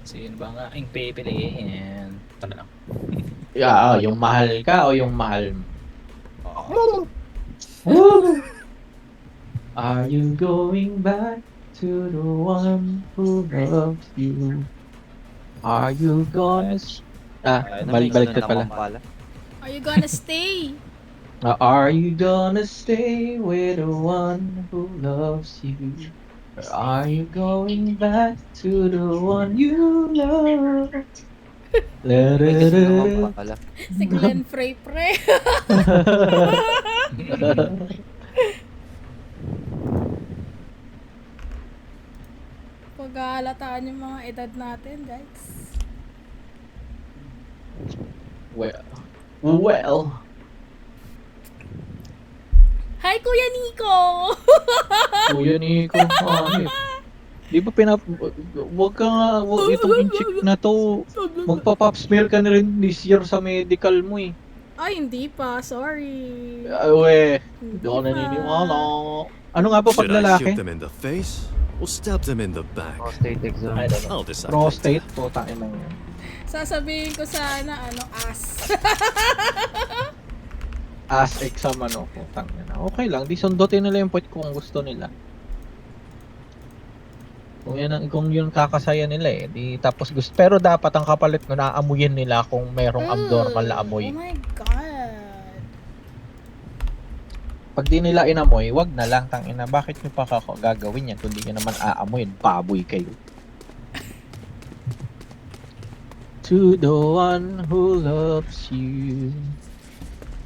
Sino ba nga aking pipiliin? Ito na lang. Yung mahal ka o yung mahal mo? Are you going back to the one who loves you? Are you gonna... baliktad pala. Are you gonna stay? Are you gonna stay with the one who loves you? Or are you going back to the one you love? La-da-da-da. Si Glenn Frey pre. Pag-aalataan yung mga edad natin, guys. Well. Hi, Kuya Nico! Kuya Nico, di ba wag ka nga, itong chick na to, magpa-pop smear ka na rin this year sa medical mo eh. Ay, hindi pa. Sorry. Hindi ako naniniwala. Ano nga ba pag Should I lalaki? shoot them in the face or stab them in the back? Prostate exam. I don't know. I'll decide. Prostate? Putang ina yan. Sasabihin ko sana, ass. As exam putang ina. Okay lang, di sundutin nila yung point kung gusto nila. Kung yun kakasaya nila eh, di tapos gusto. Pero dapat ang kapalit mo naamuyin nila kung merong abnormal na amoy. Oh my God. Pag di nila inamoy, wag na lang tangina. Bakit nyo pa gagawin yan kung di nyo naman aamoyin? Baboy kayo. To the one who loves you.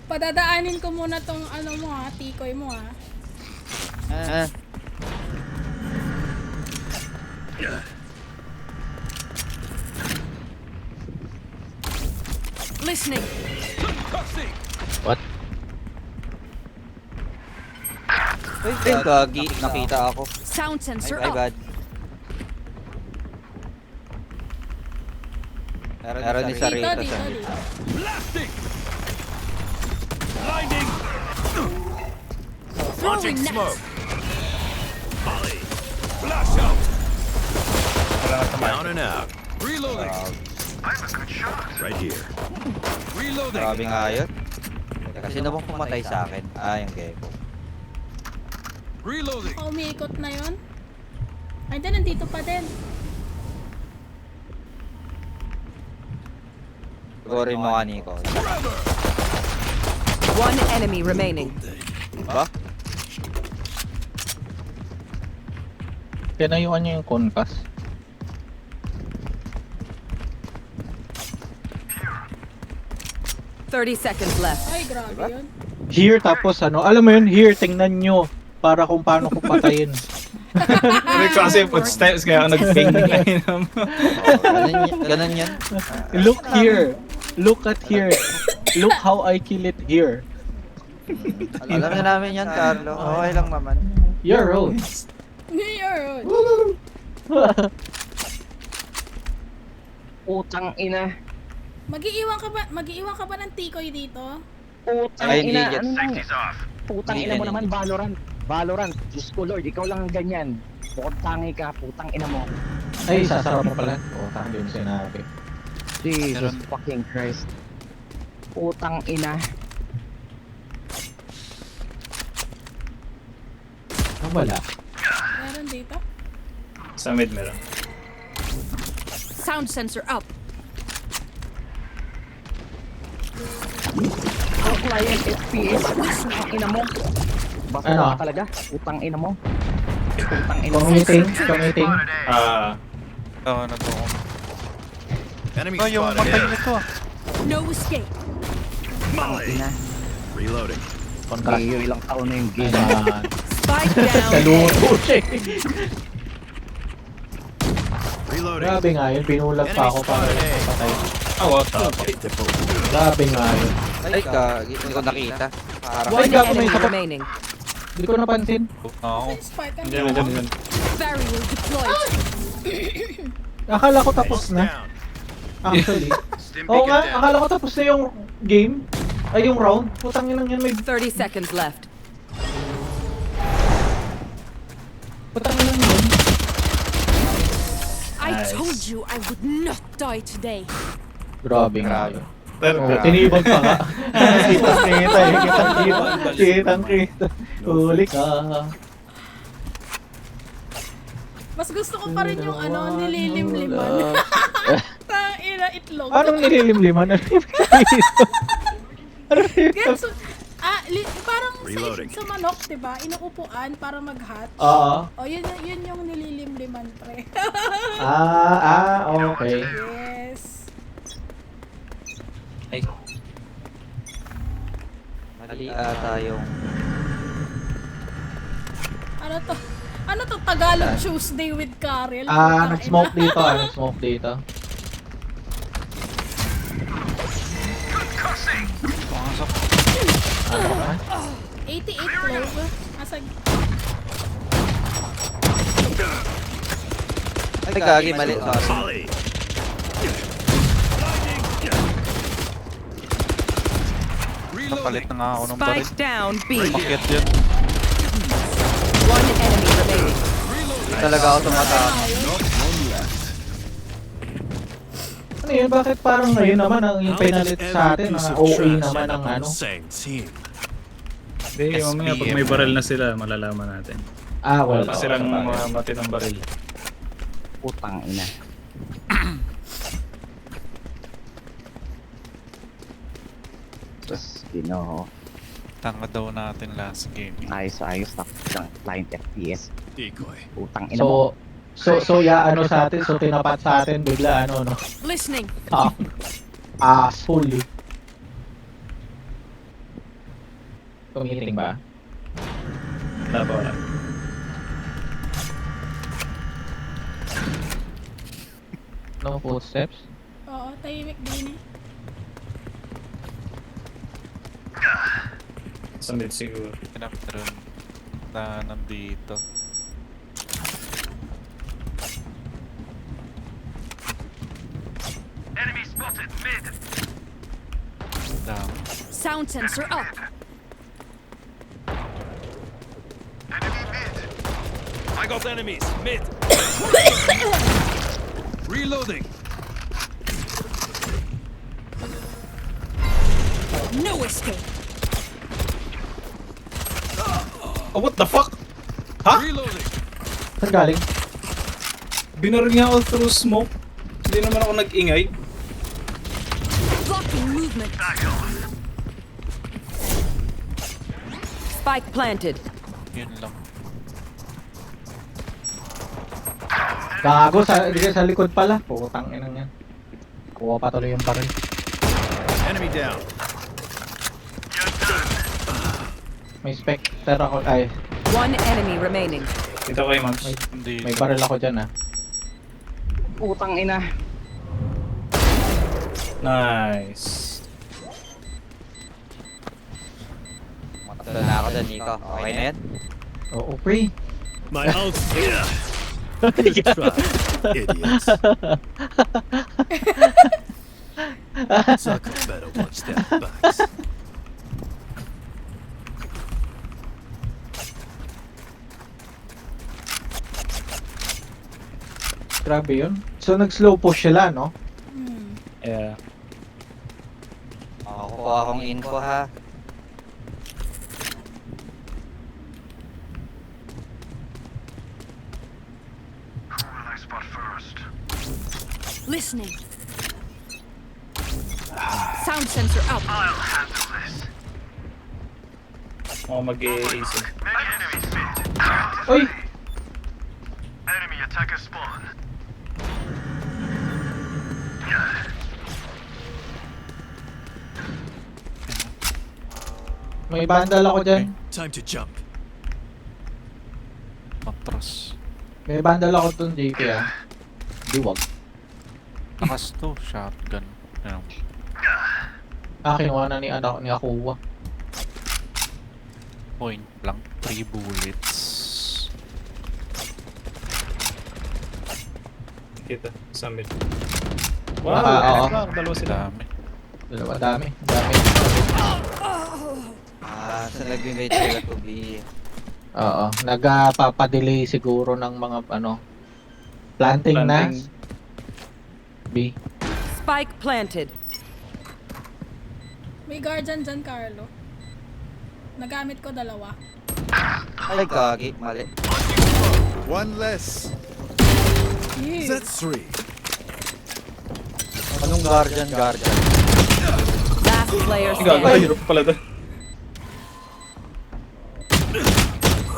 Padadaanin ko muna tong mo tikoy mo Listening. What? Uy, gagi. Nakita ako. Sound sensor Ay, up. bad. Meron din sa Dito, Rita dito, sa dito. Blinding! Throwing net. Molly! Flash out! Wala na tumayo. Down and out. Reloading! Right here. Reloading! Grabe nga yun. Kasi na bang pumatay sa akin? Yung gecko. Reloading! Umiikot na yun. Ay, hindi, nandito pa din. Gorin mo nga, Nico. One enemy remaining. Ba? Tinayuan niya yung concuss. Thirty seconds left. Ay, grabe yun. Here, tapos alam mo yun, here, tingnan nyo para kung paano ko patayin. Hindi ko kasi footsteps kaya ako nag-ping naman. Ganun yan. Look here. Look at here. Look how I kill it here. Alam na namin yan, Carlo. Okay lang naman. You're old. You're Utang ina. Mag-iiwan ka ba ng tikoy dito? Utang Ay, hindi ina. yan. Ano? Putang Hindi ina mo yan, naman, Valorant. Valorant. Diyos ko Lord, ikaw lang ganyan. Bukod tangi ka, putang ina mo. Ay, sasarap mo pala. Tama yung sinabi. Jesus fucking Christ. Putang ina. Wala. Meron dito? Sa mid meron. Sound sensor up. Ang client FPS. Putang ina mo. Basta Ano? ka talaga. Putang ina mo. Putang ina mo. Committing. Enemy spotted ahead. No escape. Molly! Ina. Reloading. Concuss. Ilang taon na yung game. Spike down. Kaluto siya. Reloading. Grabe nga yun, pinulag pa ako para patay. Oh, what the fuck? Grabe nga yun. Ay, gagi. Hindi ko nakita. Parang Why One ka ako may enemy sapat? remaining. Hindi ko napansin. Spike ang Diyan. Barrier deployed. Akala ko tapos na. Down. Actually. Oo nga, akala ko tapos na yung game. Ay, yung round. Putang inang yan may... 30 seconds left. Putang inang yun. I Told you I would not die today. Grabe nga yun. Pero, Oh, tinibag pa nga. Kitang-kita eh. Kitang-kita. Huli ka. Mas gusto ko pa rin yung ano, nililimliman. Tangina, itlog. Anong nililimliman? Ano yung Gets, parang Reloading. sa manok, diba? Inuupuan para mag-hatch. Oo. O, yun yung nililimliman, pre. Okay. Yes. ay, Mali ata yung... Ano to? Tagalog Tuesday with Karel? Nag-smoke dito. Nag-smoke dito. Ano ka? 88 clove. Asa... Ay, gagi, mali. Sorry. Volley. Palit na nga ako ng baril. Spike down B. Makyat yan. One enemy remaining. Hindi talaga ako tumatama. Ano yun? Bakit parang ngayon naman ang yung penalit sa atin na OA naman ang ano? Same team. hindi, mamaya pag may baril na sila, malalaman natin. Wala Wala silang mati ng baril. Putang ina. Just, Tanga daw natin last game. ayos na client FPS. Decoy. Putang ina mo. So ya ano sa atin, so tinapat sa atin bigla ano no. Listening. Asshole. Tumiting ba? Wala pa, wala. No footsteps? Oo, tahimik din eh. Sa mid siguro. Pinapitron na nandito. Down. Sound sensor up. I got enemies. Mid. Reloading. No escape. Oh, what the fuck? Ha? Reloading. Saan galing? Binaril niya ako through smoke. Hindi naman ako nag-ingay. Blocking movement. Spike planted. Yun lang. Gago sa likod pala. Putang ina yan. Kuha pa tuloy yung baril. Enemy down. May specter ako. Ay, One enemy remaining. Dito kayo, Mams. Hindi. may baril ako dyan Putang ina. Nice. Matalo na ako dyan, Nico. Okay na yan? Oo, pre. My ult. Yeah. Try, idiots. Sucker better watch that backs. Grabe yun. So nag-slow push sila, no? Yeah. Kukuha akong info ha. Listening. Sound sensor up. Ako mag-i-easy. Uy! May bandal ako dyan. Time to jump. Matras. May bandal ako dun, JP Di wag. Lakas to. Shotgun. Ano? Kinuha na ni Akuwa. Point lang. 3 bullets. Kita. Sa mid. Oo. Wow! Dalawa sila. Dami. Dalawa, dami. So nag-invade sila to be... Oo. Nagpapadelay siguro ng mga planting na. B. Spike planted. May guardian dyan, Carlo. Nagamit ko 2. Ay, gagi. Mali. One less. Yee. That's 3. Anong guardian? Last player Ay, gago. Ay, standing. hirap pala doon.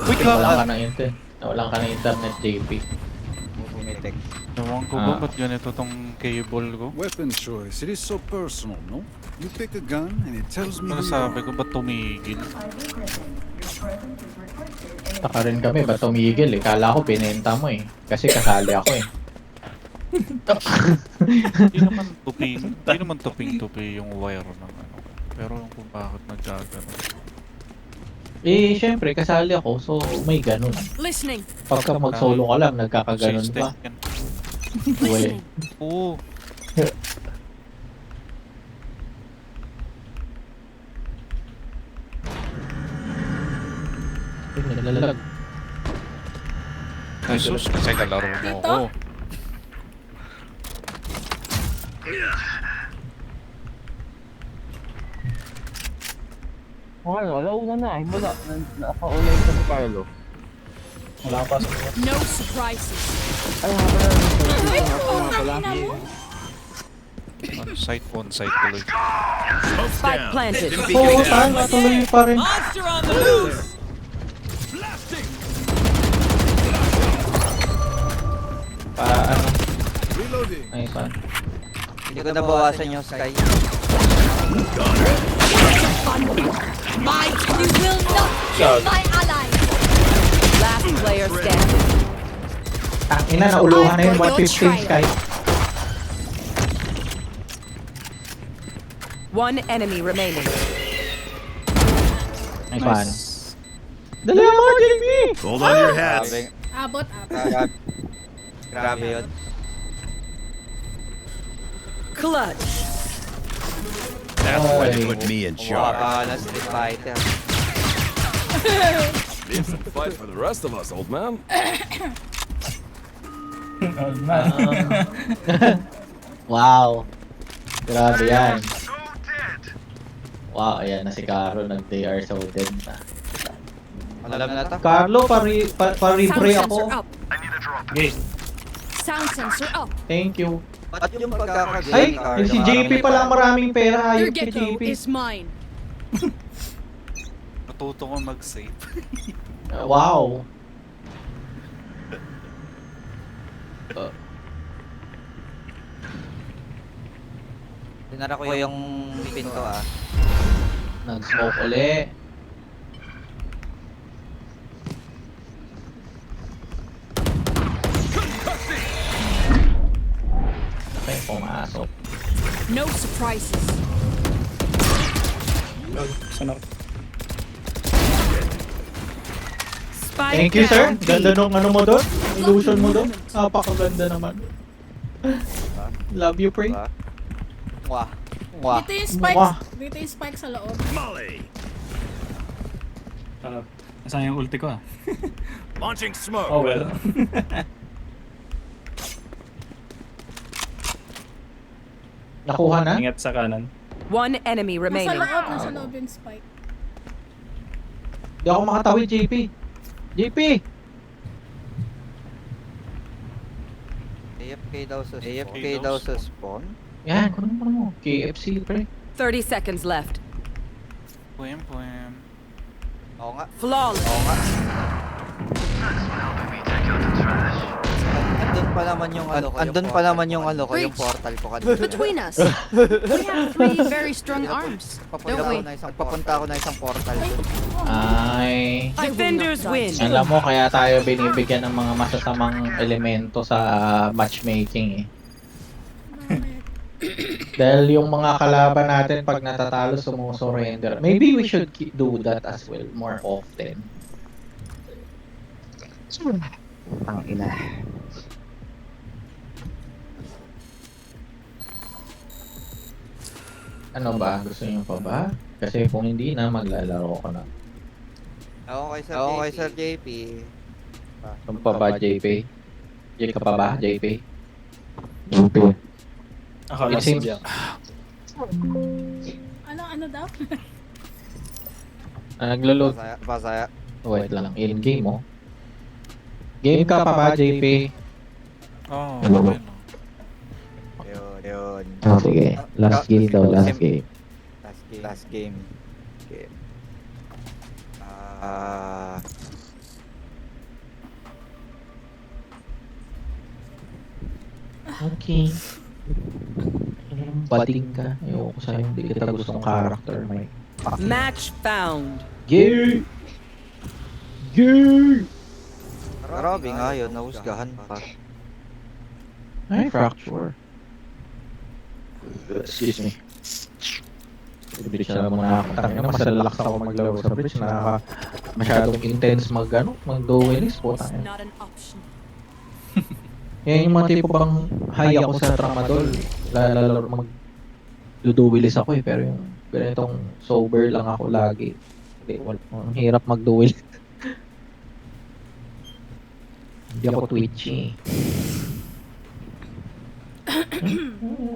Wait Wala lang. ka ng internet. Wala ka ng internet, JP. Bumitek. Ewan ko ba ba't ganito tong cable ko? Weapon choice. It is so personal, no? You pick a gun and it tells me Ano sabi ko ba't tumigil? Saka rin kami, ba't tumigil eh? Kala ko binenta mo eh. Kasi kasali ako eh. Hindi naman tuping-tupi yung wire ng ano. Pero kung bakit nagkagano. Eh, syempre, kasali ako, so may ganun. Listening. Pagka mag-solo ka lang, nagkakaganon pa. Yan. Uwe. Oo. Nalalag. Jesus, kasi kalaro mo Dito? ako. Okay, wala una na. Wala. Naka-online ka si Carlo. Wala pa sa No surprises. Ay, haba na. Ay, putang ina mo. On site tuloy. Spike planted. Oo, tama, tuloy pa rin. Ano? Reloading. Ay, pa. Hindi ko nabawasan yung sky. You will not kill my ally. Last player standing. Ina, nauluhan na yung 115 Sky. One enemy remaining. Ay, pan. Dali mo, JP! Hold on your hats. Grabe. Abot. Grabe yun. Clutch. That's why they Oy. put me in Mukha charge. ka na Street Fighter. Need some fight for the rest of us, old man. Old man. Wow. Grabe yan. Wow, ayan na si Caro, nag-they are so dead na. Alam na to. Carlo, Sound paribre sensor ako. up. Okay. Sound sensor up. Thank you. At yung pagkakagaling, Ay, Carlo, yung si JP pala maraming pera. Your Ayun si ghetto JP. is mine. Natuto ko mag-save. Wow. Tinara ko yung pinto ah. Nag-smoke uli. May pumasok. No surprises. Sana. Spike Thank you, sir. down. Ganda nung ano mo doon. Illusion mo doon. Napakaganda naman. Love you, Pray. Diba? Mwah. Mwah. Dito yung spike. Mwah. Dito yung spike sa loob. Molly. Nasaan yung ulti ko ah? Launching smoke. Oh well. Nakuha na? Ingat sa kanan. One enemy Nasa remaining. loob. Nasa loob yung spike. Di ako makatawid, JP. JP! AFK daw sa spawn. Yan, kunin mo. KFC, pre. 30 seconds left. Puem. Oo nga. Flawless. Oo nga. Andun pa naman yung ano ko, yung portal ko kanina. Between us, we have 3 very strong arms, don't we? Papunta ako na isang portal dun. Ay. Defenders win. Alam mo, kaya tayo binibigyan ng mga masasamang elemento sa matchmaking eh. Dahil yung mga kalaban natin pag natatalo sumusurrender. Maybe we should do that as well more often. Ang ina. Ano ba? Gusto niyo pa ba? Kasi kung hindi na, maglalaro ko na. Ako kay Sir JP. Ano pa ba, JP? JP ka pa ba, JP? Akala It seems- siya. Ano daw? Naglo-load. Pasaya. Wait lang, in-game mo. Game ka pa ba, JP? Oh, Hello. okay na. Yun. Oh, sige. Last game daw, last game. Last game. Okay. Okay. Bading ka. Ayoko sa'yo. Hindi kita gustong character. May Match found. Gay! Gay! Grabe nga yun, nahusgahan pa. Ay, fracture. Excuse me. Bridge na muna ako. Tangina, mas relax ako maglaro sa bridge. Masyadong intense mag-duelist po. Tangina. Not an option. Yan yung mga tipo bang high ako sa tramadol. Lalaro mag-duelist ako eh. Pero yung ganitong sober lang ako lagi. Hindi, ang hirap mag-duel. Hindi ako twitchy.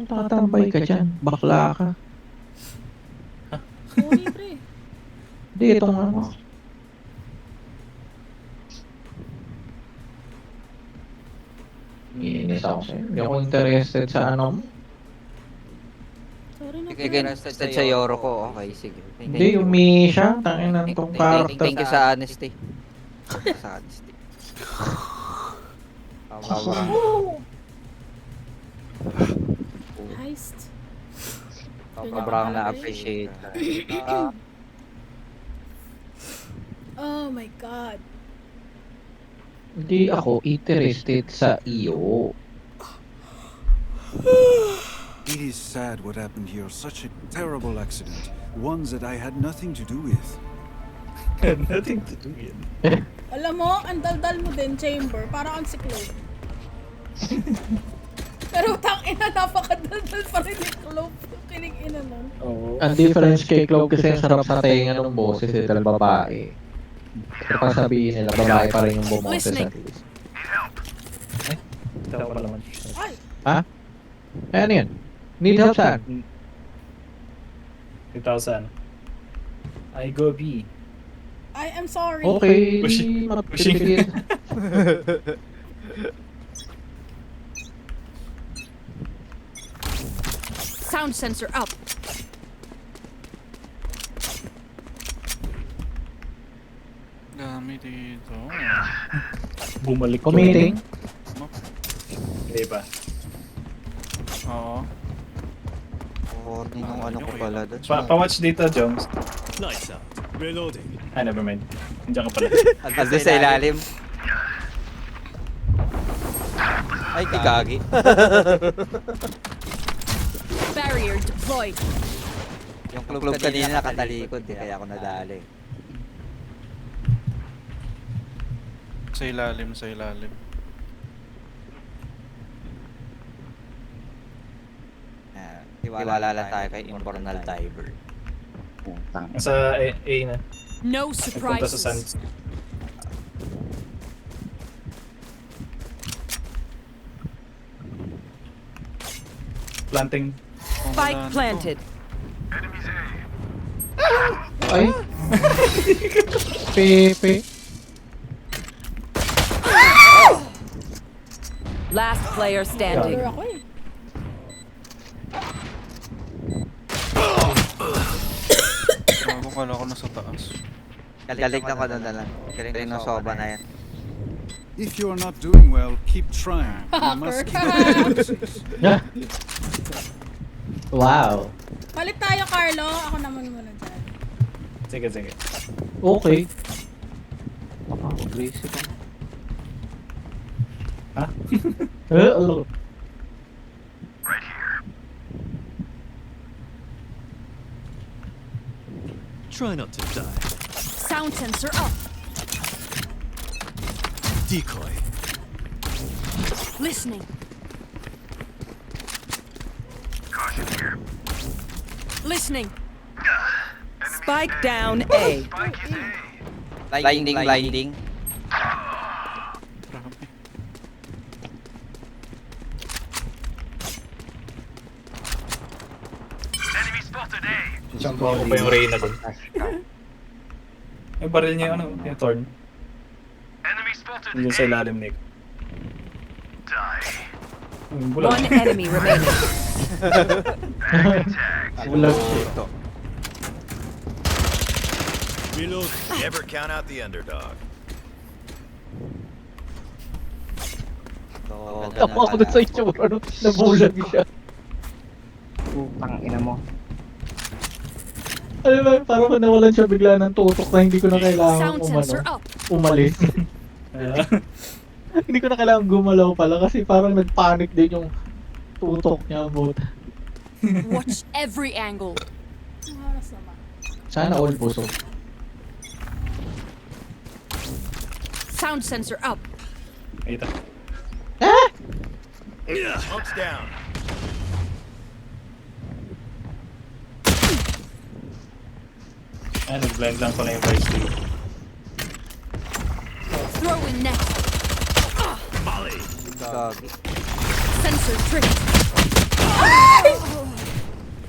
Tatambay ka dyan. Bakla ka. Sorry, pre. Hindi, itong ano. Iinis ako sa'yo. Hindi ako interested sa ano mo. Sorry na, Sige, pre. interested sa Yoro ko. Okay, sige. Hindi, umi siya. Tangin na itong character. Thank you sa honesty. Sa honesty. Heist. Sobrang na-appreciate. Oh my God. Hindi ako interested sa iyo. It is sad what happened here. Such a terrible accident. Ones that I had nothing to do with. Nothing to do yun. Alam mo, ang daldal mo din, Chamber. Parang ang siklog. Pero tangina, napakadaldal pa rin ni Clove. Kinig-ina nun. Oo. Ang difference kay Clove kasi ang sarap sa tenga ng boses eh, dahil babae. Pero pag sabihin nila, babae pa rin yung bumoses at least. Ito pa naman. Ay! Ha? Eh, ano yan? Need help saan? 2,000. I go B. I am sorry. Okay, Pushing. mapipigil. Sound sensor up. Dami dito. Bumalik. Committing. Hindi ba? Oo. Warning yung ano ko pala doon. Pa-watch dito, Jones. Lights out. Reloading. Ah, never mind. Nandiyan ka pala. Andun sa ilalim. Ay, kagagi. Barrier deployed. Yung club kanina nakatalikod eh, kaya ako nadali. Sa ilalim, sa ilalim. Tiwala lang tayo kay Infernal Diver. Sa A na. No Nagpunta sa surprises. Suns. Planting. Spike planted. Ay. Pepe. Last player standing. Dollar ako eh. Kala ko nasa taas. Galing na ko na lang. Galing na soba na yan. If you are not doing well, keep trying. You must keep practices. Wow. Palit tayo, Carlo. Ako naman muna dyan. Sige, sige. Okay. Maka-aggressive ako. Ha? Hello. Try not to die. Sound sensor up. Decoy. Listening. Listening. Spike down A. Blinding. Grabe. Champa ko pa yung Reyna dun. May baril niya yung ano, yung Thorn. Diyan sa ilalim, Nick. Yung bulag. One enemy remaining. Bulag. Reload. Never count out the underdog. Tama ako dun sa itsura, no? Nabulag siya. Putang ina mo. Alam mo, parang nawalan siya bigla ng tutok na hindi ko na kailangan Sound sensor up. umalis. Hindi ko na kailangan gumalaw pala kasi parang nagpanic din yung tutok niya. But Watch every angle. Ang oras naman. sana all puso. Sound sensor up. Ito. Smoke's down. Ah, nag-blind lang pala yung price dito. Throw in net. Gagi. Sensor tripped.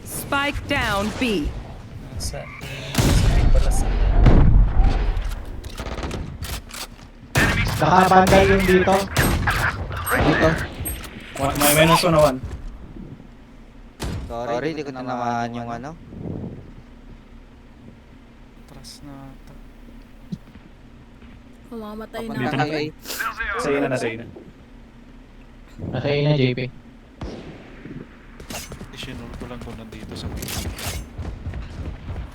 Spike down B. Sa pala sa... Nakabandal yung dito. Dito. May minus 1 na 1. Sorry, di ko tinamaan yung ano. Atras na ata. Mamamatay na. Dito na. Sa ina na, sa ina. Nasa iyo na, JP. Isinul ko lang kung nandito sa video.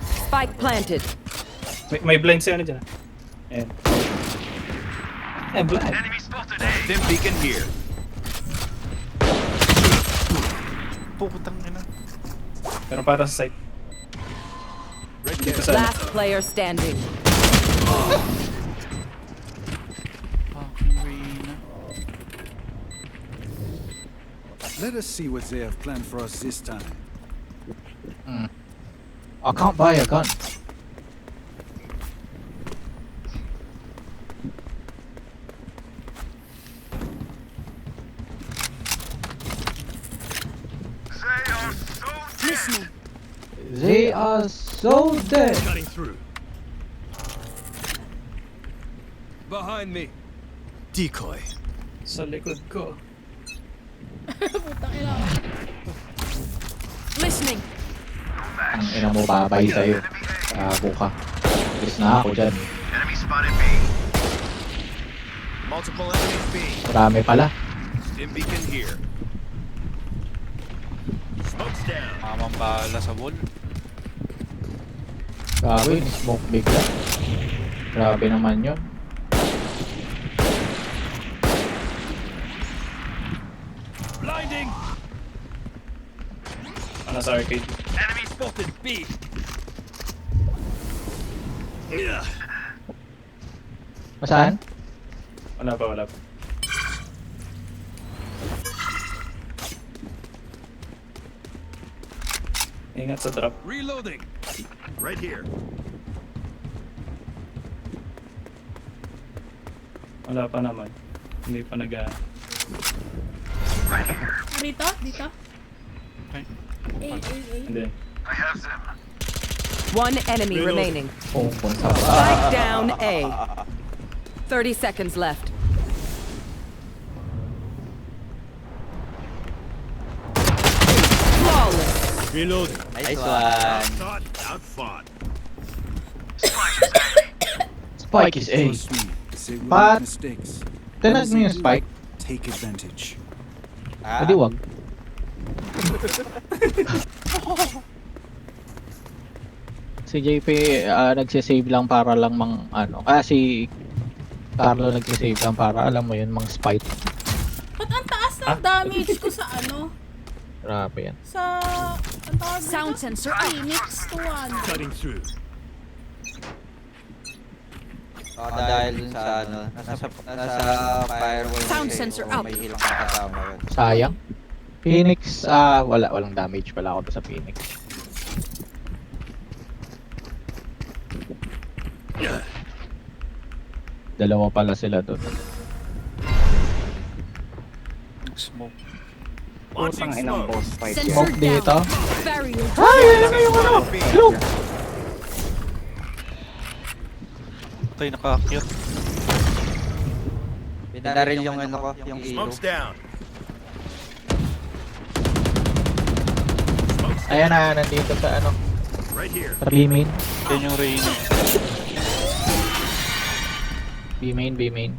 Spike planted. May blind siya ano dyan. Ayan. Eh, blind. Dim beacon here. Putang ina. Pero para sa site. Red Dito carrot. sa... Last player standing. Fucking Reyna. Let us see what they have planned for us this time. I can't buy a gun. Listening. They are so dead. Cutting through. Behind me. Decoy. Sa likod ko. Putang ina. Listening. Ang ina mo babay sa'yo. Gago ka. Alis na ako dyan. Enemy spotted B. Multiple enemies B. Marami pala. Dim beacon here. Smoke's down. Mamang bala sa wall. Gago yun, smoke bigla. Grabe naman yun. Blinding. Ano sa arcade? Enemy spotted B. Masaan? Wala pa, wala pa. Ingat sa drop. Reloading. Right here. Wala pa naman. Hindi pa nag... Dito? Dito? Okay. Hindi. One enemy Reload. remaining. Pupunta pa. Spike down A. 30 seconds left. Flawless. Reloading. Nice one. Thought outfought. Spike is A. Trust me, they will But- make mistakes. Tinag mo yung spike. Take advantage. Hindi wag. Si JP nagsisave lang para lang si Carlo nagsisave lang para alam mo yun mang spite. Ba't ang taas ng damage ko sa ano? Grabe yan. Sa... Ang tawag dito? Sound sensor up. Phoenix 200. Cutting through. Dahil dun sa ano, nasa firewall. Sound kasi, sensor oo, up. may ilang kasama yun. Sayang. Phoenix, walang damage pala ako sa Phoenix. Dalawa pala sila doon. Smoke. Putang inang boss fight yan. Smoke dito. Barrier. Ay, ayan na yung ano. Look. Tayo nakaakyat. Binaril yung ano ko, yung ilo. Smoke's down. Ayan na, nandito sa ano. Right here. Sa B-main. Yan yung rain. B-main, B-main.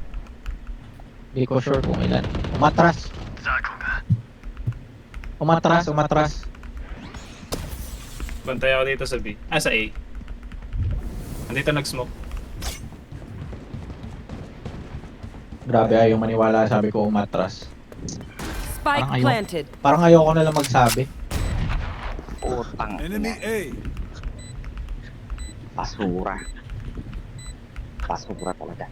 Hindi ko sure kung ilan. Umatras. Umatras. Bantay ako dito sa B. Sa A. Nandito nag-smoke. Grabe, ayaw maniwala. Sabi ko umatras. Spike Parang ayaw. planted. Parang ayoko na lang magsabi. Putang Enemy ina. A. Basura. Basura talaga.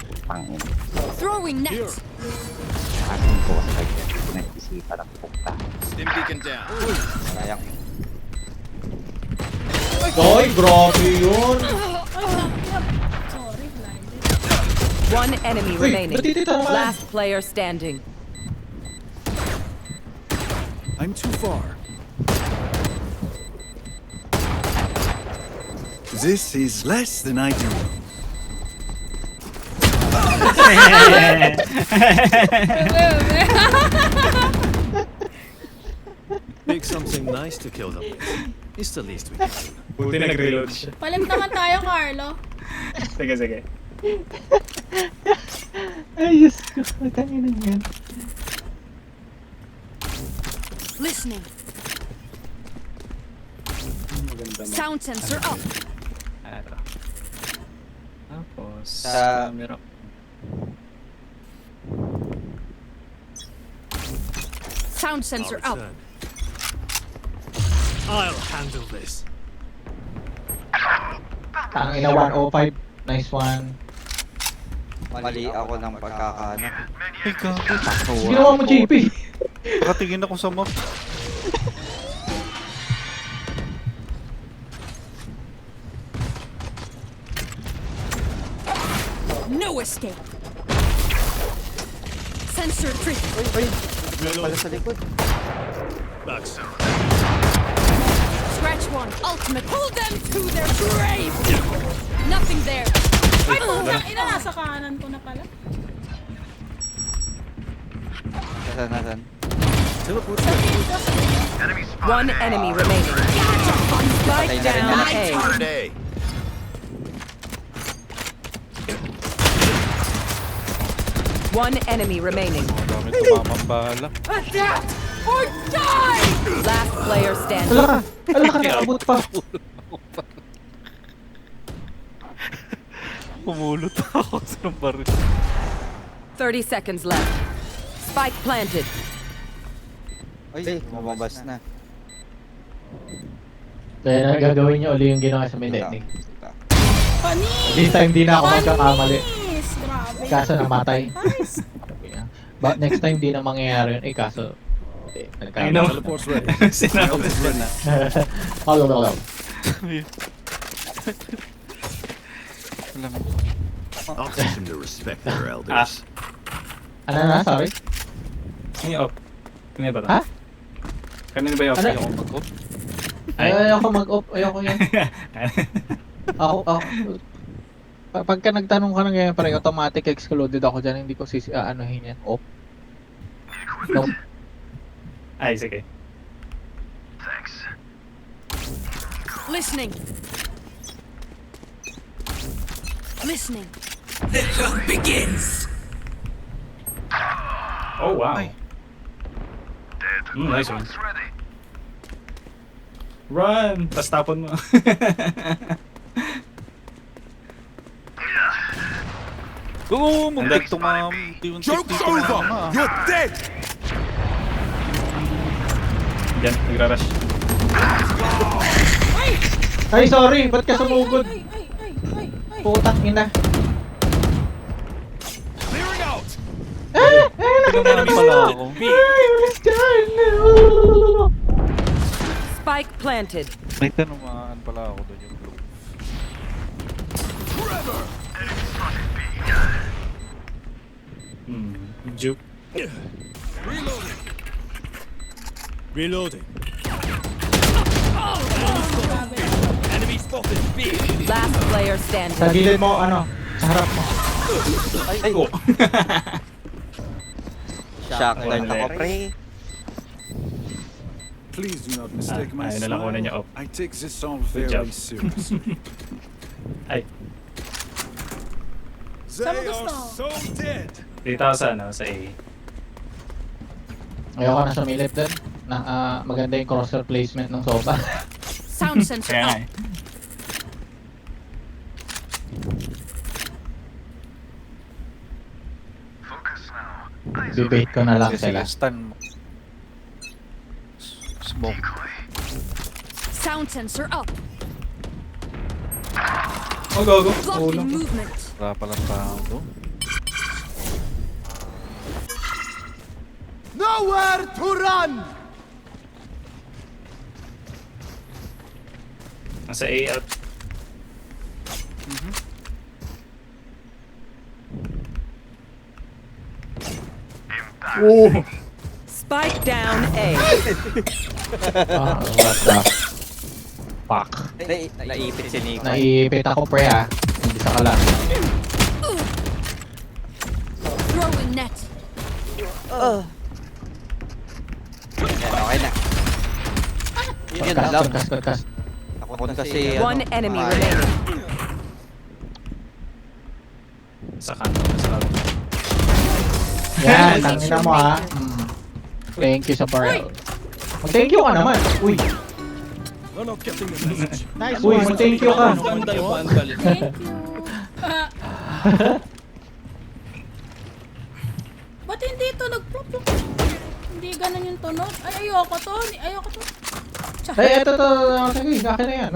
Putang ina. Throwing net. Ating boss fight yan. Nag-isipan ng puta. Stim beacon down. Sayang. Ay, grabe yun! Sorry, blinded. One enemy Uy, remaining. natitita naman. Last player standing. I'm too far. This is less than ideal. Pick something nice to kill them with. It's the least we can do. Buti nag-reload siya. Palit naman tayo, Carlo. Sige. Ay, Diyos ko. Matangin na yan. Listening. Maganda mo. Sound sensor up. Ito. Tapos, Sa- camera. Sound sensor I'll up. return. I'll handle this. Ang ina 105. Nice one. Mali ako ng pagkakaano. Ay, gago. Ginawa mo, JP. Nakatingin ako sa map. No escape. Sensor trip. Pala sa likod. Back soon. Scratch one. Ultimate. Pull them to their grave. Nothing there. Ay, puta, ina, nasa kanan ko na pala. Nasan? Teleport Sa ready. team kasi. One enemy remaining. Spike Patay na rin down yan. A. Spotted A. One enemy remaining. Mga dami tumamang bala. Adapt or die! Last player standing. Ala ka, nakabot pa. Pumulot ako sa baril. 30 seconds left. Spike planted. Ay, lumabas na. Kaya gagawin niyo uli yung ginawa sa Medetnik. Panis! This time di na ako magkakamali. Panis! Grabe. Kaso namatay. Panis! But next time di na mangyayari yun. Kaso... Ay, nagkamali. no. Teleport's ready. Sinakot Helmet's ready. Hello. Alam mo. I'll teach them to respect their elders. Ano na? Sorry? Kanina off. Kanina ba ito? Ha? Kanina ba yung off? Ano? Ayoko mag-off. Ayoko mag-off. Ayoko yan. Ako. Pagka nagtanong ka ng ganyan, parang automatic excluded ako dyan. Hindi ko anuhin yan. Off. Nope. Ay, sige. Listening. Listening. Oh, wow. Ay. Nice one. Run! Tapos tapon mo. Oo, muntik Joke's over! You're dead! Yan, nagra-rush. Ay, sorry! Ba't ka sumugod? Ay. Putang ina. Clearing out! Tinamaan pala ako. Ay, let's go! Spike planted. May tinamaan pala ako doon yung blue. Juke. Reloading! Reloading. Grabe. Enemy spotted. B. Last player standing. Sa gilid mo, ano, sa harap mo. Shotgun ako, pre. Please do not mistake my ayun na lang una niya, smile. op. I take this all Good very job. seriously. Ay, Saan mo They gusto? are so dead. dito ako sa ano, sa A. Ayoko na sumilip din. Maganda yung crosshair placement ng soba. Sound sensor Kaya nga up. eh. Bibait ko na lang Sige, sila. stun mo. Smoke. Sound sensor up. Oh, go. Blocking movement. Wala palang tao doon. Nowhere to run. Nasa A at... Spike down A. What the fuck? Naipit si Nico. Naiipit ako pre ha. Hindi sa lang. Throwing net. Yan, okay na. Yun lang. Kas. Takot kasi One enemy remaining. Sa kanto. Sa kanto. Yan, tangina mo ha. Thank you sa barrel. Mag-thank you ka naman. Uy, You're not getting the message. Nice uy, one. mag-thank you ka. Thank you. Ba't hindi ito nag-plop? Hindi ganun yung tunog. Ay, ayoko to. Ayoko to. Tsaka, Ay, eto to. Sige, akin na yan.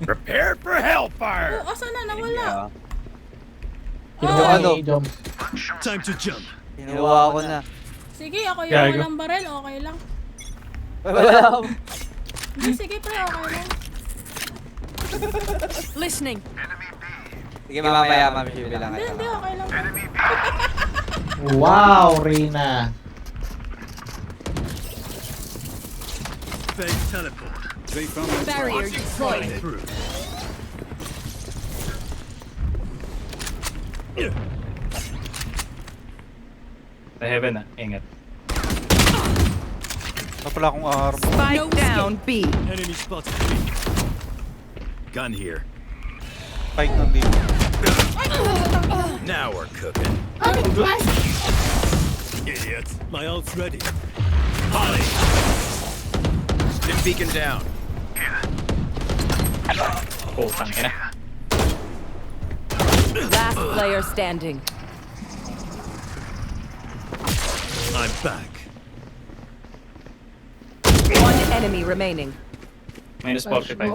Prepare for hellfire. oh, asa na? Nawala. Kinuha Ano? ni Joms. Time to jump. Kinuha ko na. Sige, ako yung Gago. walang barel. Okay lang. Wala ako. Hindi, sige pre. Okay lang. Listening. Sige, mamaya, mami, bilang Hindi, hindi. Okay lang. Wow, Reyna. Fake teleport. They found my Barrier destroyed. Through. Sa heaven ah. Ingat. Wala pala akong armor. Spike down B. Enemy spotted. B. Gun here. Spike nandito. Now we're cooking. Idiot. My ult's ready. Holly. Stim beacon down. Oh, tangina. Last player standing. I'm back. One enemy remaining. Minus 45.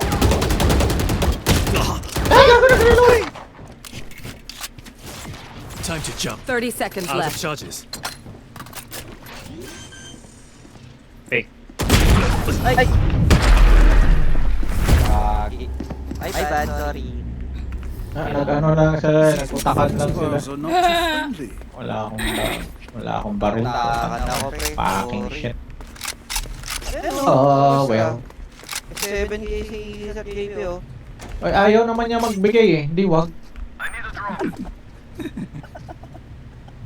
Time to jump. 30 seconds Out of left. charges. Fake. Ay, bad, sorry. Nag-ano lang sila, nagutakan lang sila. Those are not too friendly. Wala akong baril. Takan ako, pre. Fucking Sorry. shit. Oh, well. 7K si Sir JP, oh. Ay, ayaw naman niya magbigay eh. Hindi, wag.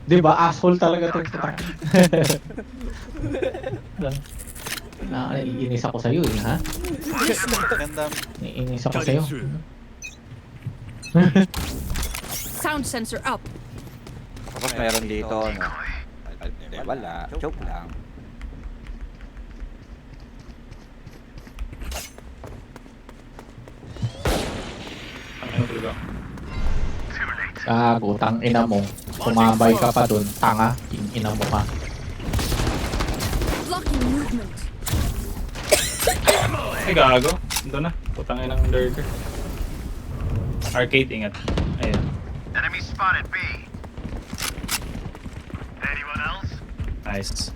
Di ba? Asshole talaga to. Naiinis ako sa'yo eh, ha? Ganda. Naiinis ako Cutting sa'yo. through. Sound sensor up. Tapos mayroon dito, ano. Wala. Joke lang. Ano ba? Gago, tang ina mo. Kumabay ka pa dun. Tanga, ina mo ka. Blocking movement. Ay, gago. Ito na. Putang inang lurker. Arcade, ingat. Ayan. Enemy spotted B. Anyone else? Nice.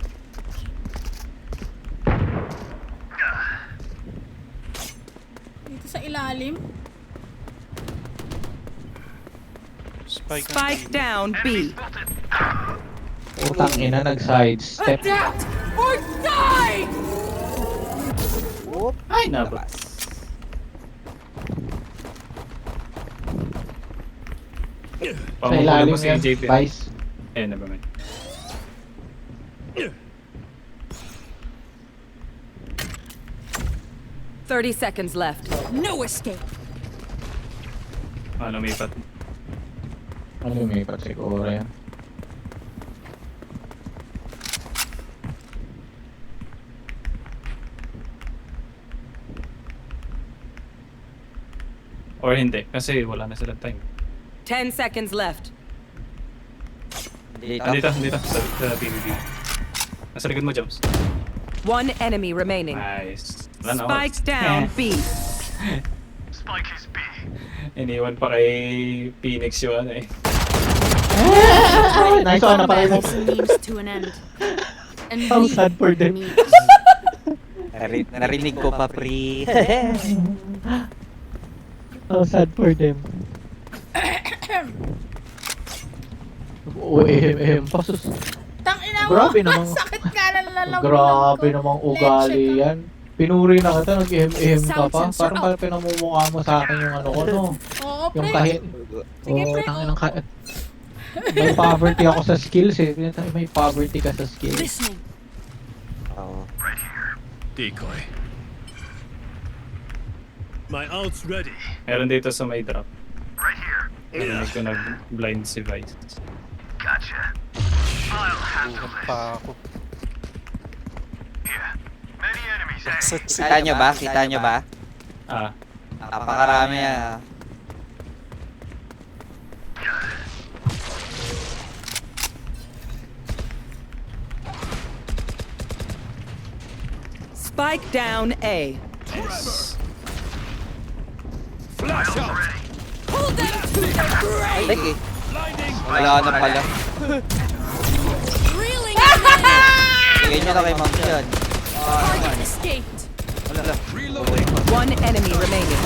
Dito sa ilalim. Spike Spike down B. Putang ina, nag-sidestep. Adapt or die! Ay, nabot. Sa ilalim mo si yan, JP. Vice. Ayun, never mind. "30 seconds left. No escape. Ah, lumipat. Ano lumipat siguro yan? Or hindi, kasi wala na sila time. 10 seconds left. Dito. Dito, sa PvP. Nasa likod mo, Jobs. One enemy remaining. Nice. Wala na, Spike Horst. down B. Spike is B. Iniwan pa kay Phoenix yung ano eh. Nice one, napakay mo. This means to an end. And How we sad for them. meet. Narinig ko pa, pre. How sad for them. Pasus. Tangina mo! Grabe namang- Sakit ka ng lalamunan Grabe ko. namang Leche ugali ka. yan. Pinuri na kita, nag-ehem ka Sound pa. sensor Parang parang pinamumukha mo sa akin yung ano ko, no? Oo, Yung pre. kahit... Sige, Oo, pre. tangin ng kahit... May poverty ako sa skills eh. May poverty ka sa skills. Listening. Oo. Decoy. My ult's ready. Meron dito sa may drop. Right here. Narinig ko nag-blind si Vice. Gotcha. I'll handle Buhat this. pa ako. Here. Many enemies ahead. Kita nyo ba? Kita nyo ba? Ah, Napakarami ah. Spike down A. nice. Flash out. Pull them to their grave. Like eh. Wala na pala. Reeling Bigyan nyo na kay Ma'am yan. Target escaped. Wala. One enemy remaining.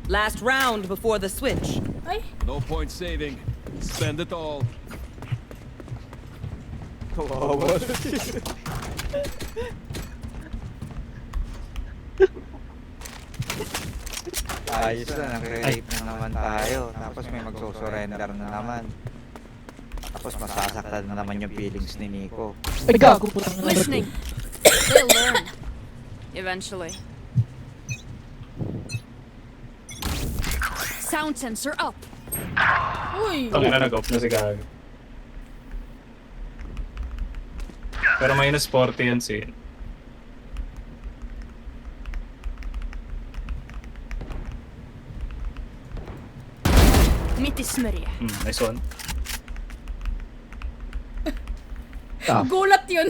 Last round before the switch. Ay, No point saving. Spend it all. Ayos na, nag-rape na naman tayo. Tapos may magsusurrender na naman. Tapos masasaktan na naman yung feelings ni Nico. Ay, gago po tangin. Listening. they'll learn. Eventually. Sound sensor up. Uy! Tangin na nag-off na si Gag. Pero minus 40 yan si... Mitt i smörja. nice one. Gulat yun.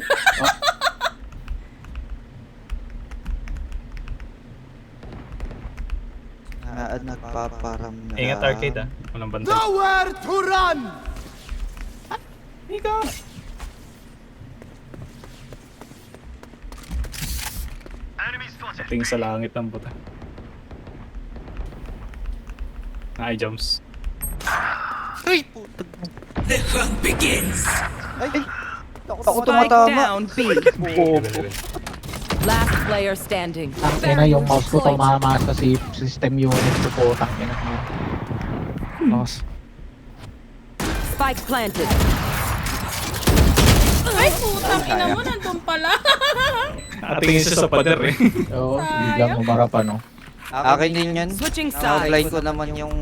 Nagpaparamdam. Ingat arcade ah. Walang bantay. Nowhere to run! Enemy spotted. Tingin sa langit ng puta. Ay, jumps. Ako Spike tumatama. down B. Last player standing. Tangina yung mouse ko tumama sa system unit ko po. Tangina mo. Loss. Spike planted. Ay, putang ina mo, nandun pala. Nakatingin siya sa pader eh. Oo, biglang umara pa no. Akin din yan. Switching Offline sides. ko naman yung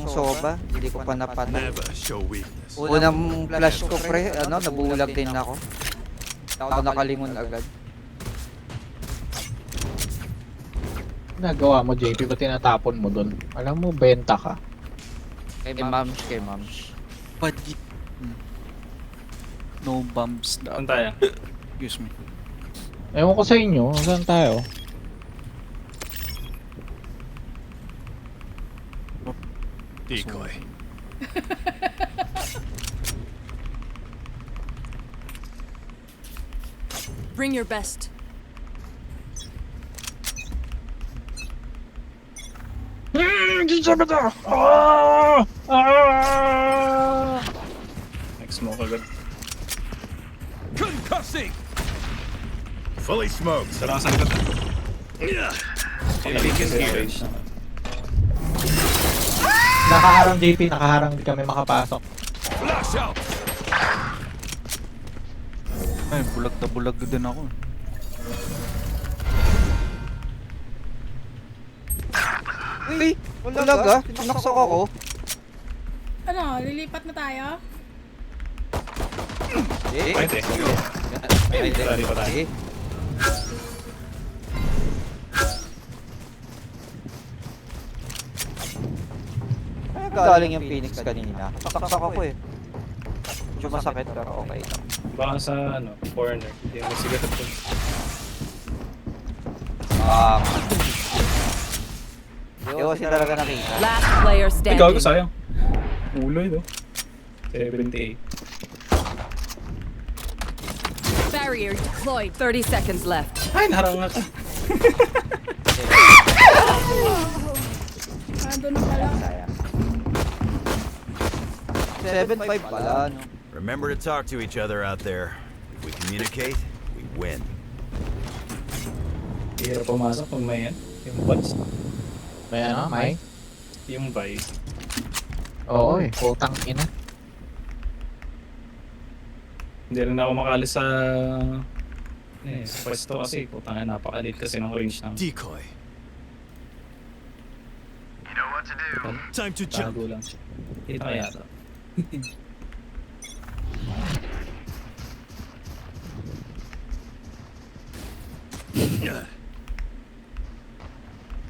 soba. Hindi ko pa napatay. Never show weakness. Unang flash ko pre, nabulag din ako. Ako nakalingon agad. Nagawa mo JP, ba't tinatapon mo dun? Alam mo, benta ka. Kay moms. Budget. No bombs na. Saan tayo? Excuse me. Ewan ko sa inyo, saan tayo? Decoy. Bring your best. Diyos Nag-smoke agad. Concussing! Fully smoked. Sarang sa likod. Nakaharang JP, nakaharang, di kami makapasok. Flash out! Ay, bulag na bulag din ako. Uy, ulaga. Tinaksak ako. Ano, lilipat na tayo? Eh, Pwede. ay, Sorry pa tayo. sige. Ay, galing yung Phoenix kanina. Saksak ako eh. Medyo masakit pero okay lang. Baka sa ano, corner. Hindi mo sigat ito. Hindi ko kasi talaga nakita. Last player Ay, gago standing. sayang. Ulo ito. 78. Barrier deployed. 30 seconds left. Ay, naharang nga ka. Ando na pala. 7-5 pala, no? Remember to talk to each other out there. If we communicate, we win. Hirap pumasok pag may yan. Yung bots. May ano, may? Yung buy. Oo eh, putang ina. Hindi rin ako makalis sa... sa pwesto kasi. Putang napakalit kasi ng range ng... Decoy. You know what to do. Time to jump. Tago lang. Kita kaya ito.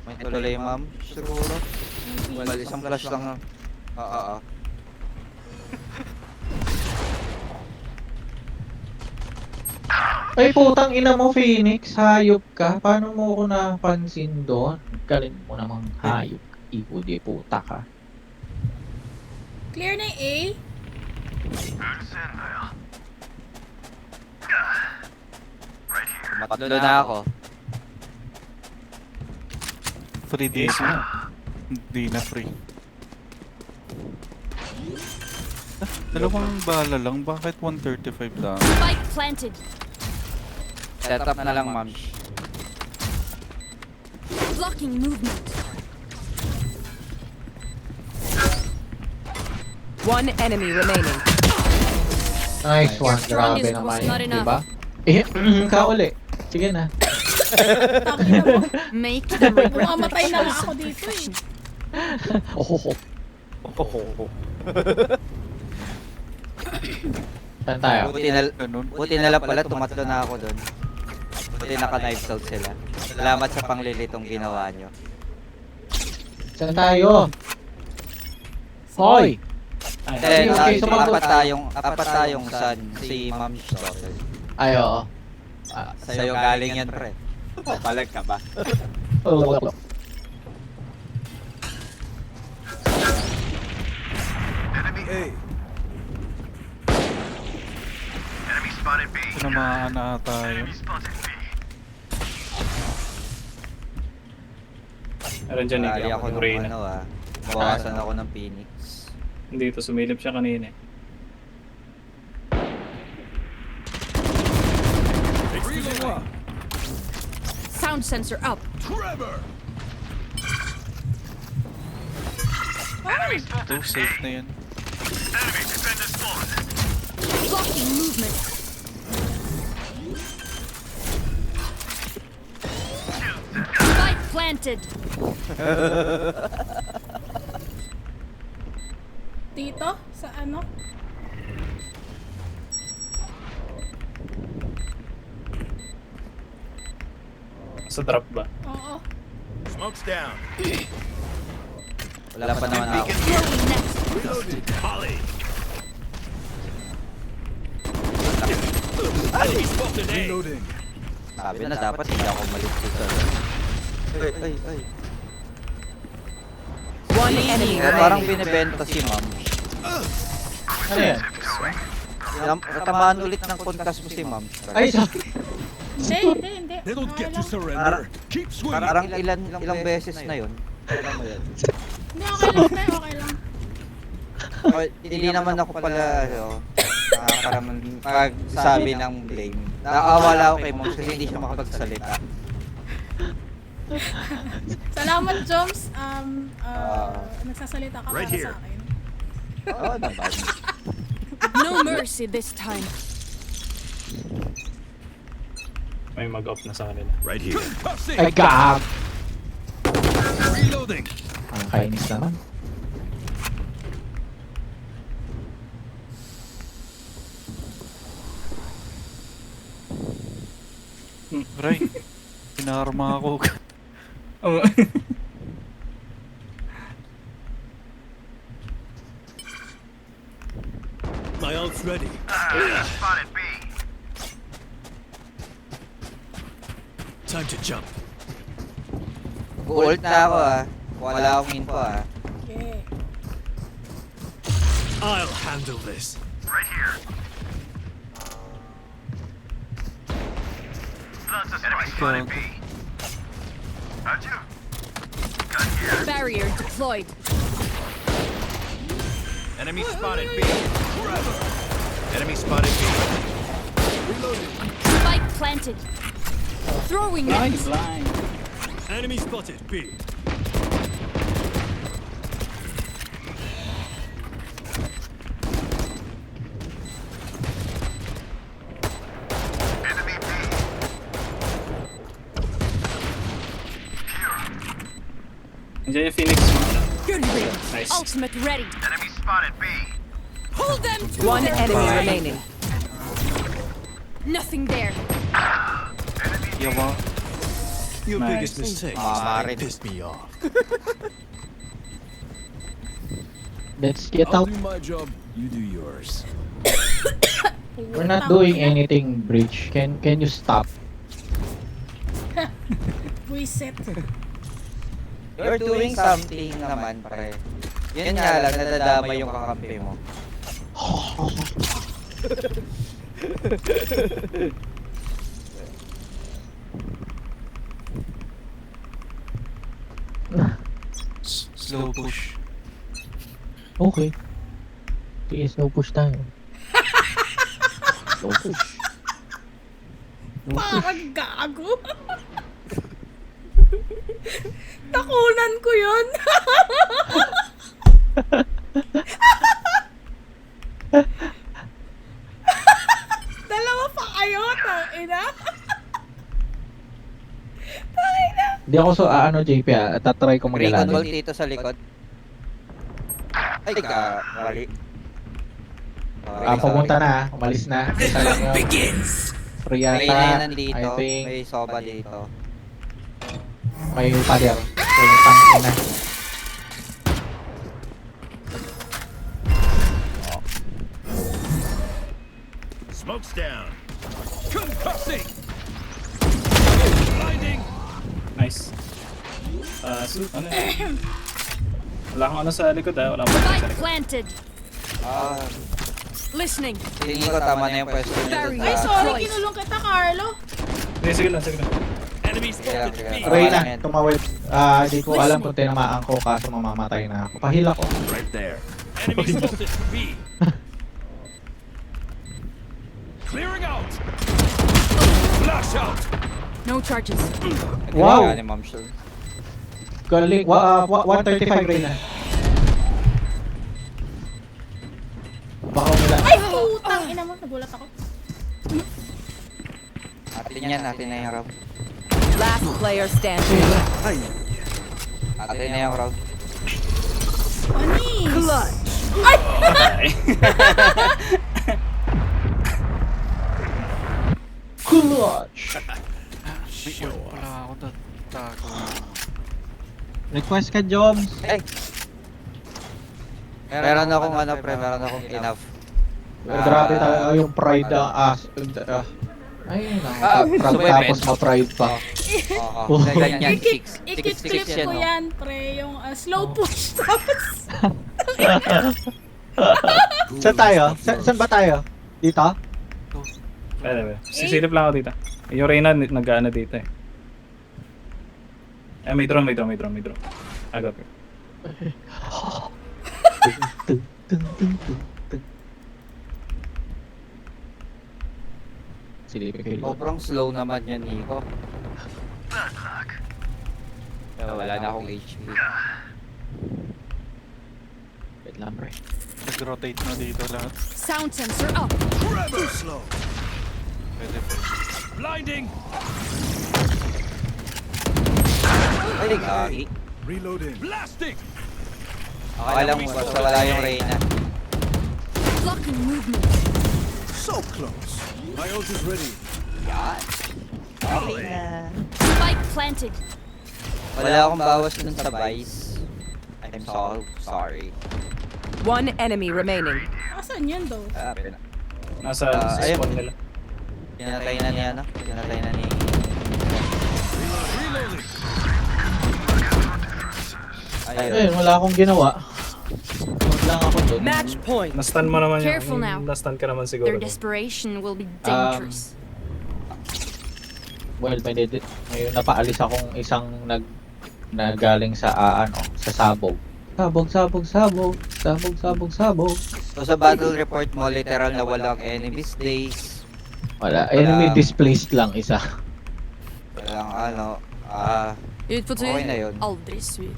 May tuloy, ma'am. Siguro. Well, isang flash lang. Ay, putang ina mo, Phoenix. Hayop ka. Paano mo ako napansin doon? Galing mo namang hayop. Ipo di puta ka. Clear na yung A? Who's in there? Right here. Matlo na ako. Free days na. Hindi na free. Dalawang bala lang, bakit 135 lang? Spike planted. Set up na lang, ma'am. Blocking movement. One enemy remaining. Nice one. Grabe Strongest naman was not yun, enough. diba? Ka uli. Sige na. Takina mo. Make them regret. Mamamatay na nga ako dito eh. Oh. Saan tayo? Ganun. Buti na lang pala, tumatlo na ako doon. Buti naka-knives out sila. Salamat sa panglilitong ginawa nyo. Saan tayo? Hoy! Then, okay, sumagot. apat tayong son, si Ma'am Stoffel. Ay, oo. Sa'yo galing yan, pre. Palag ka ba? Enemy A. Enemy spotted B. Tinamaan na tayo. Enemy spotted B. Meron dyan Nali ako yung nung Reyna. ano bawasan ako ng Phoenix. Hindi ito, sumilip siya kanina eh. Sound sensor up. Trevor! Enemy spotted Ito, safe na yan. Enemy defender spawned. Blocking movement. Spike planted. Dito? Sa ano? Sa drop ba? Oo. Smoke's down. Wala pa naman ako. Throwing next. Holly! Reloading. Sabi na dapat hindi ako malit dito. Ay. One enemy Parang remaining. binibenta si Ma'am. Ano yan? Katamaan ulit ng concuss mo si Ma'am. Ay, sorry. Hindi. They don't get to Okay lang. surrender. Keep swinging. Parang ilang beses na yun. Alam mo yan. Hindi, okay lang tayo, okay lang. Oh, hindi naman ako pala, magsabi ng blame. Nakawala ako kay Moms kasi hindi siya makapagsalita. Salamat, Joms. Nagsasalita ka Right para here. sa akin. Oo naman. No mercy this time. May mag-off na sa kanila. Right here. Ay, gag! Reloading. Ang kainis naman. Ray, pinarma ako. Oh. My ult's ready. Spotted B. Time to jump. Ult na ako Wala akong info Okay. I'll handle this. Right here. Lots of enemy spotted B. How'd you? Gun here. Barrier deployed. Enemy spotted B. Enemy spotted B. Spike planted. Throwing Blind, net. blind. Enemy spotted. B. Enemy B. Here. Nandiyan yung Phoenix. Good read. Nice. Ultimate ready. Enemy spotted B. Hold them to One their enemy grave. remaining. Nothing there. Enemy B. Yawa. Your Nice. biggest mistake Marin. pissed me off. Let's get I'll out. do my job. You do yours. We're not doing anything, Bridge. Can you stop? Reset. You're doing something naman, pre. Yun nga lang, nadadama yung kakampi mo. Slow push. Okay. Sige, slow push tayo. Slow push. Parang gago. Takunan ko yun. Dalawa pa kayo, tangina. Tangina. Hindi ako JP tatry ko Recon mag-alanin. ball dito sa likod. Ay, mali. Papunta na, umalis na. Isa lang yun. Free May yata. na nandito, I think may soba dito. may pader. May tangina. Smoke's down. Concussing. Blinding. Nice. Ano yun? Wala akong ano sa likod wala akong sa Spike likod. planted. Ah, Listening. tingin ko tama na yung pwesto niya dun Ay, sa... sorry, kinulong kita, Carlo. Sige, sige lang, sige lang. Enemy Kaya, spotted. kaya. B. Reyna, tumawid. Hindi ko alam kung tinamaan ko kaso mamamatay na ako. Pahila ko. Right there. Enemy spotted. B. Clearing out. Flash out. No charges. Wow! Ni Ma'am Shul. Galing. 135 Reyna. Baka umila. Ay, putang ina mo. Nagulat ako. Atin na yung round. Last player standing. Atin na yung round. Anis. Clutch. Ay! Clutch! May ult pala ako na tago. Request ka, Jobs. Ay! Meron akong meron akong enough. Grabe talaga yung pride ay, tapos ma-pride pa. Oo, ganyan, Ikit-clip ko no? yan, pre. Yung slow push. Tapos, Saan tayo? Saan ba tayo? Dito? Pwede. Sisilip lang ako dito. Yung Reyna nag-ano dito eh. May drone. I got it. Tung, tung, tung, tung, tung. Silipin ko yung load. Sobrang slow naman yan, Nico. Wala na akong HP. Wait lang, pre. Nag-rotate na dito lahat. Sound sensor up. Too slow. Pwede po. Ay, gagi. Reloading. Akala mo basta wala yung Reyna. Blocking movement. So close. My ult is ready. Yan. Okay na. Spike planted. Wala akong bawas dun sa Vice. I'm so sorry. One enemy remaining. Asan yun daw? Nasa sa ayun. spawn nila. Pinatay na niya, no? Pinatay na ni... Ayun. Ayun, wala akong ginawa. Huwag lang ako doon. Match point. Na-stun mo naman Careful now. Na-stun ka naman Their siguro. desperation will be dangerous. Well, may ngayon napaalis akong isang nagaling sa sa sabog. Sabog, sabog, sabog. Sabog, sabog, sabog. So sa battle report mo, literal na walang enemies days. Wala, enemy displaced lang isa. Walang ano, Utfortid. okay na yun. Aldrig sur.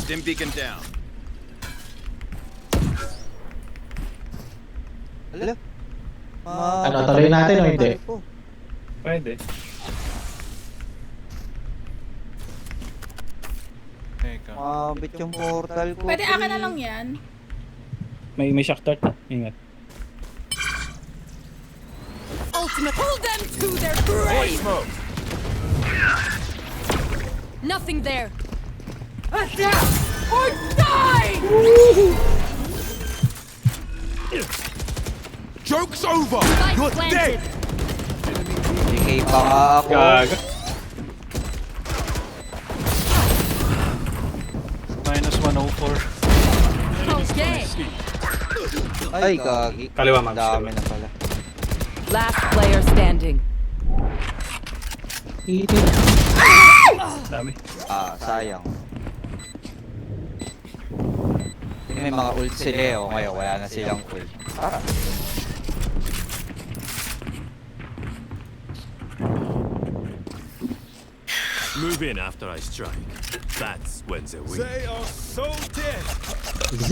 Stim beacon down. Hala? Ano, tuloy natin o hindi? Pwede. Teka. Mabit yung portal ko. Pwede akin na pre. lang yan. May shock dart. Ingat. Ultimate. Pull them to their grave. Nothing there. Attack or die. Joke's over! Spike planted. DK pa nga ako. Gaga. Minus 104. Okay. Ay, gagi. Kaliwa, Max. Dami na pala. Last player standing. Itin. Dami. Sayang. May mga ult sila eh, o ngayon wala na silang ult. Move in after I strike. That's when they win. They are so dead.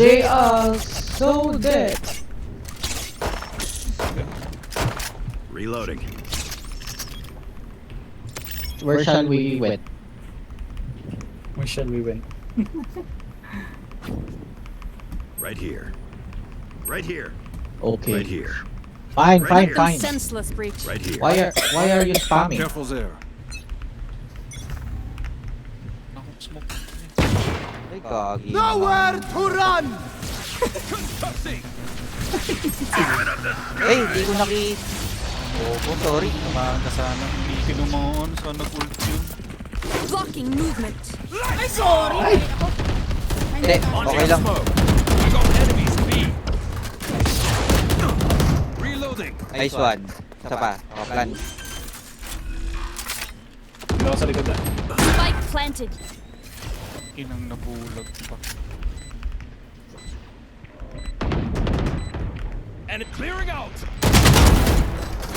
They are so dead. Reloading. Where shall we went? Where shall we win? Right here. Right here. Okay. Right here. Fine, Right fine, here. fine. Senseless breach. Right here. Why are you spamming? Careful there. Naku, smoke. Ay, gagi. to run! Ay, hindi ko Oh, sorry. Tumaga sana. Hindi kinumaon. Saan nag-ult yun? Blocking movement. Ay, sorry. Ay, ako. Ay, Hindi, okay lang. Nice one. Isa pa. Kaplan. Hindi ako sa likod na. Spike planted. Inang nabulag pa.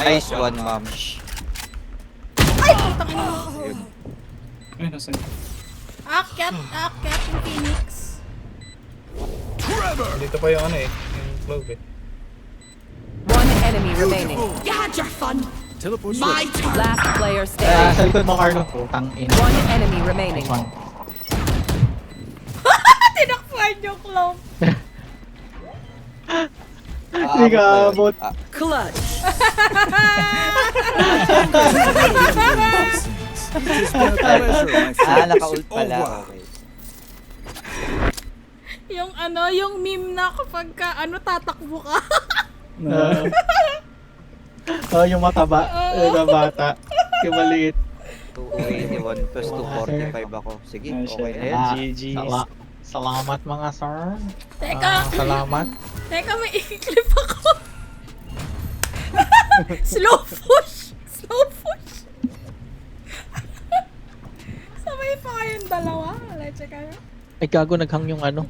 Nice one, ma'am. Ay, putang ina mo. Ay, nasa yun. Aakyat yung Phoenix. Dito pa yung ano eh. Yung globe eh. One enemy remaining. You had your fun. Teleport My ready. turn. Last player Sa standing. likod mo, Carlo. Putang ina. One enemy remaining. Nice one. Tinakpan yung clove. Hindi ka abot. Clutch. It has been a pleasure, my friends. Naka-ult pala. Au revoir. Okay. Yung meme na kapag ka, tatakbo ka. Yung mataba. Yung bata. Yung maliit. 281 plus 245 ako. Sige, okay na yan. GG. Salamat mga sir. Teka. Salamat. Teka, may i-clip ako. Slow push. dalawa. Leche kayo. Ay gago, naghang yung ano.